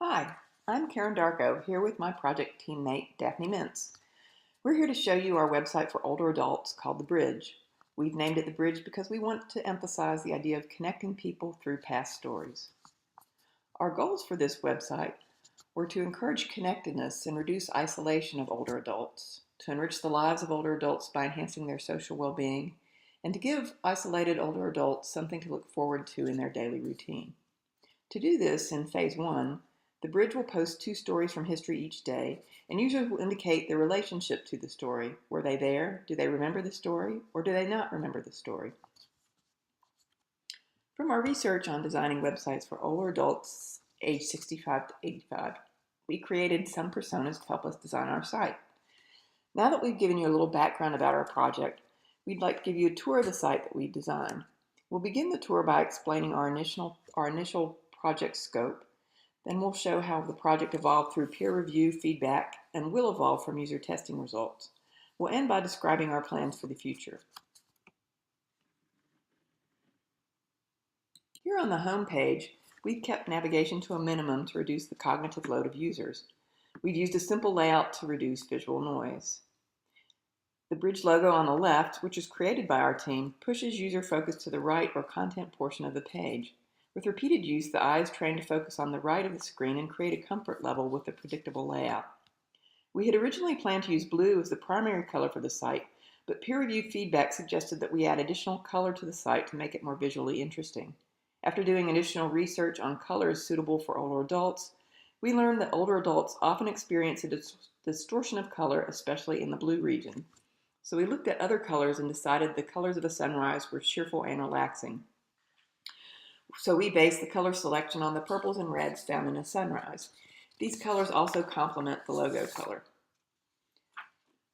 Hi, I'm Karen Darko, here with my project teammate Daphne Mintz. We're here to show you our website for older adults called The Bridge. We've named it The Bridge because we want to emphasize the idea of connecting people through past stories. Our goals for this website were to encourage connectedness and reduce isolation of older adults, to enrich the lives of older adults by enhancing their social well-being, and to give isolated older adults something to look forward to in their daily routine. To do this, in Phase 1, the Bridge will post 2 stories from history each day, and users will indicate their relationship to the story. Were they there? Do they remember the story? Or do they not remember the story? From our research on designing websites for older adults aged 65 to 85, we created some personas to help us design our site. Now that we've given you a little background about our project, we'd like to give you a tour of the site that we designed. We'll begin the tour by explaining our initial project scope. Then we'll show how the project evolved through peer review, feedback, and will evolve from user testing results. We'll end by describing our plans for the future. Here on the home page, we've kept navigation to a minimum to reduce the cognitive load of users. We've used a simple layout to reduce visual noise. The Bridge logo on the left, which is created by our team, pushes user focus to the right or content portion of the page. With repeated use, the eye is trained to focus on the right of the screen and create a comfort level with a predictable layout. We had originally planned to use blue as the primary color for the site, but peer-reviewed feedback suggested that we add additional color to the site to make it more visually interesting. After doing additional research on colors suitable for older adults, we learned that older adults often experience a distortion of color, especially in the blue region. So we looked at other colors and decided the colors of a sunrise were cheerful and relaxing. So we based the color selection on the purples and reds found in a sunrise. These colors also complement the logo color.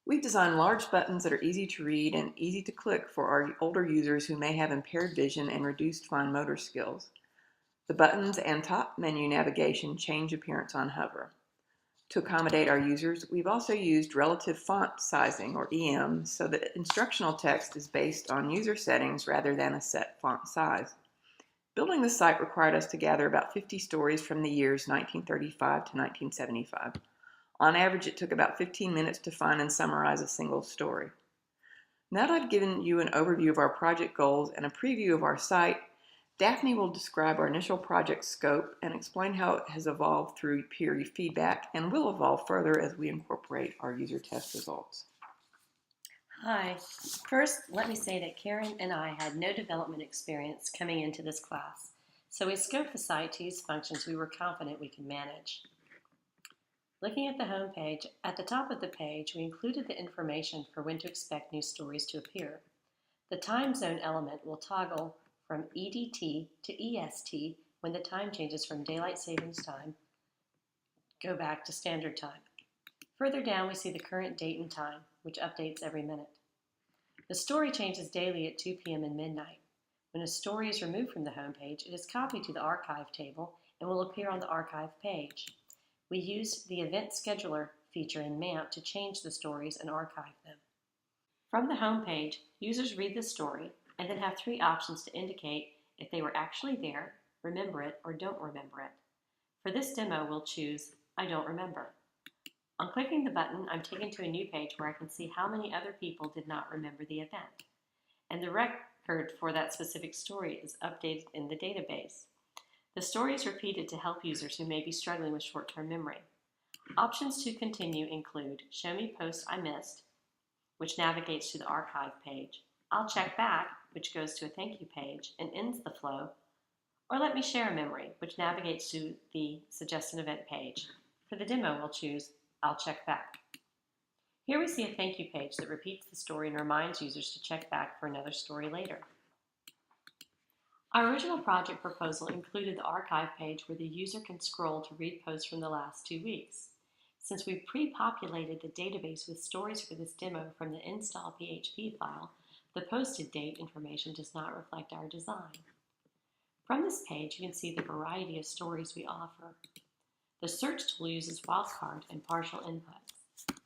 We've designed large buttons that are easy to read and easy to click for our older users who may have impaired vision and reduced fine motor skills. The buttons and top menu navigation change appearance on hover. To accommodate our users, we've also used relative font sizing, or EM, so that instructional text is based on user settings rather than a set font size. Building the site required us to gather about 50 stories from the years 1935 to 1975. On average, it took about 15 minutes to find and summarize a single story. Now that I've given you an overview of our project goals and a preview of our site, Daphne will describe our initial project scope and explain how it has evolved through peer feedback and will evolve further as we incorporate our user test results. Hi. First, let me say that Karen and I had no development experience coming into this class, so we scoped the site to use functions we were confident we could manage. Looking at the home page, at the top of the page, we included the information for when to expect new stories to appear. The time zone element will toggle from EDT to EST when the time changes from daylight savings time, go back to standard time. Further down, we see the current date and time, which updates every minute. The story changes daily at 2 p.m. and midnight. When a story is removed from the home page, it is copied to the archive table and will appear on the archive page. We use the Event Scheduler feature in MAMP to change the stories and archive them. From the home page, users read the story and then have 3 options to indicate if they were actually there, remember it, or don't remember it. For this demo, we'll choose I don't remember. On clicking the button, I'm taken to a new page where I can see how many other people did not remember the event. And the record for that specific story is updated in the database. The story is repeated to help users who may be struggling with short-term memory. Options to continue include Show Me Posts I Missed, which navigates to the archive page, I'll Check Back, which goes to a thank you page and ends the flow, or Let Me Share a Memory, which navigates to the Suggest an Event page. For the demo, we'll choose I'll Check Back. Here we see a thank you page that repeats the story and reminds users to check back for another story later. Our original project proposal included the archive page where the user can scroll to read posts from the last 2 weeks. Since we pre-populated the database with stories for this demo from the install PHP file, the posted date information does not reflect our design. From this page, you can see the variety of stories we offer. The search tool uses wildcard and partial inputs.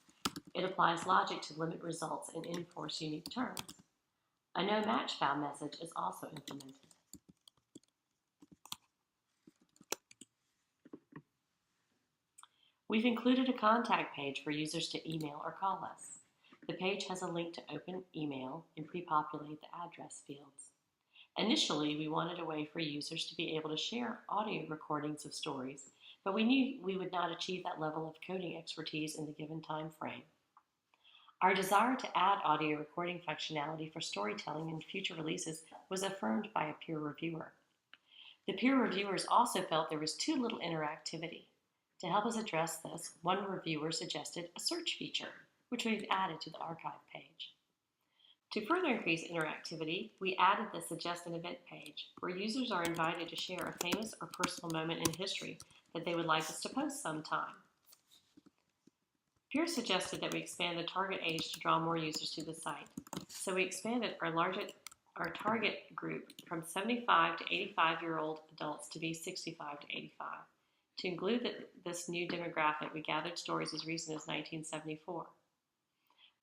It applies logic to limit results and enforce unique terms. A no match found message is also implemented. We've included a contact page for users to email or call us. The page has a link to open email and pre-populate the address fields. Initially, we wanted a way for users to be able to share audio recordings of stories, but we knew we would not achieve that level of coding expertise in the given time frame. Our desire to add audio recording functionality for storytelling in future releases was affirmed by a peer reviewer. The peer reviewers also felt there was too little interactivity. To help us address this, one reviewer suggested a search feature, which we've added to the archive page. To further increase interactivity, we added the Suggest an Event page, where users are invited to share a famous or personal moment in history that they would like us to post sometime. Peers suggested that we expand the target age to draw more users to the site, so we expanded our target group from 75 to 85-year-old adults to be 65 to 85. To include this new demographic, we gathered stories as recent as 1974.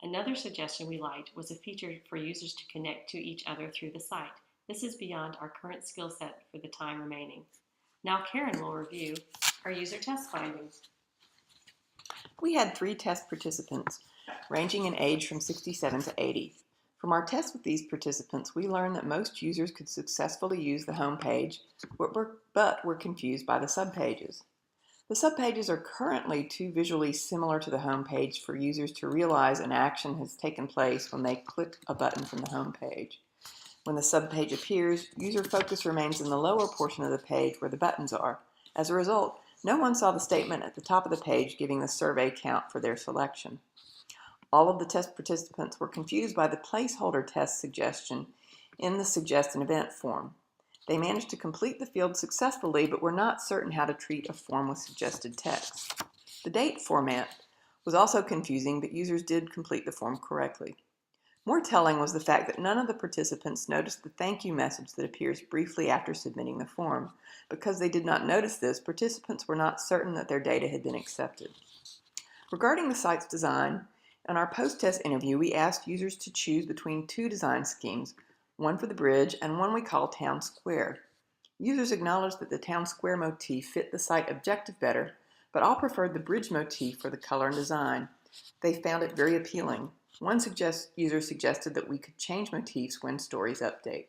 Another suggestion we liked was a feature for users to connect to each other through the site. This is beyond our current skill set for the time remaining. Now Karen will review our user test findings. We had 3 test participants, ranging in age from 67 to 80. From our tests with these participants, we learned that most users could successfully use the home page, but were confused by the subpages. The subpages are currently too visually similar to the home page for users to realize an action has taken place when they click a button from the home page. When the subpage appears, user focus remains in the lower portion of the page where the buttons are. As a result, no one saw the statement at the top of the page giving the survey count for their selection. All of the test participants were confused by the placeholder test suggestion in the Suggest an Event form. They managed to complete the field successfully, but were not certain how to treat a form with suggested text. The date format was also confusing, but users did complete the form correctly. More telling was the fact that none of the participants noticed the thank you message that appears briefly after submitting the form. Because they did not notice this, participants were not certain that their data had been accepted. Regarding the site's design, in our post-test interview, we asked users to choose between 2 design schemes, one for the bridge and one we call Town Square. Users acknowledged that the Town Square motif fit the site objective better, but all preferred the bridge motif for the color and design. They found it very appealing. One user suggested that we could change motifs when stories update.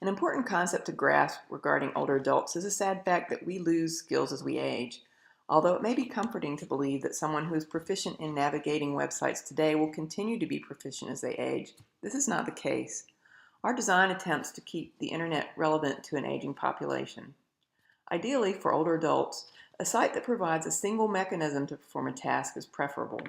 An important concept to grasp regarding older adults is the sad fact that we lose skills as we age. Although it may be comforting to believe that someone who is proficient in navigating websites today will continue to be proficient as they age, this is not the case. Our design attempts to keep the internet relevant to an aging population. Ideally, for older adults, a site that provides a single mechanism to perform a task is preferable.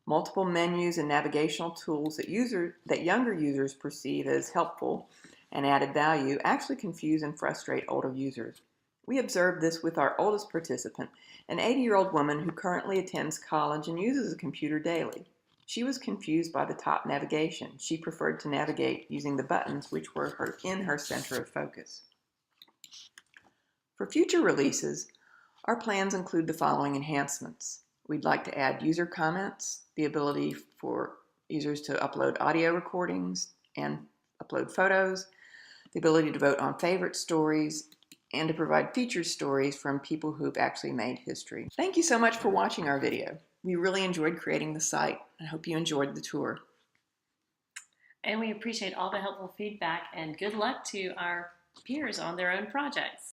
Multiple menus and navigational tools that younger users perceive as helpful and added value actually confuse and frustrate older users. We observed this with our oldest participant, an 80-year-old woman who currently attends college and uses a computer daily. She was confused by the top navigation. She preferred to navigate using the buttons which were in her center of focus. For future releases, our plans include the following enhancements. We'd like to add user comments, the ability for users to upload audio recordings and upload photos, the ability to vote on favorite stories, and to provide featured stories from people who've actually made history. Thank you so much for watching our video. We really enjoyed creating the site. I hope you enjoyed the tour. And we appreciate all the helpful feedback, and good luck to our peers on their own projects.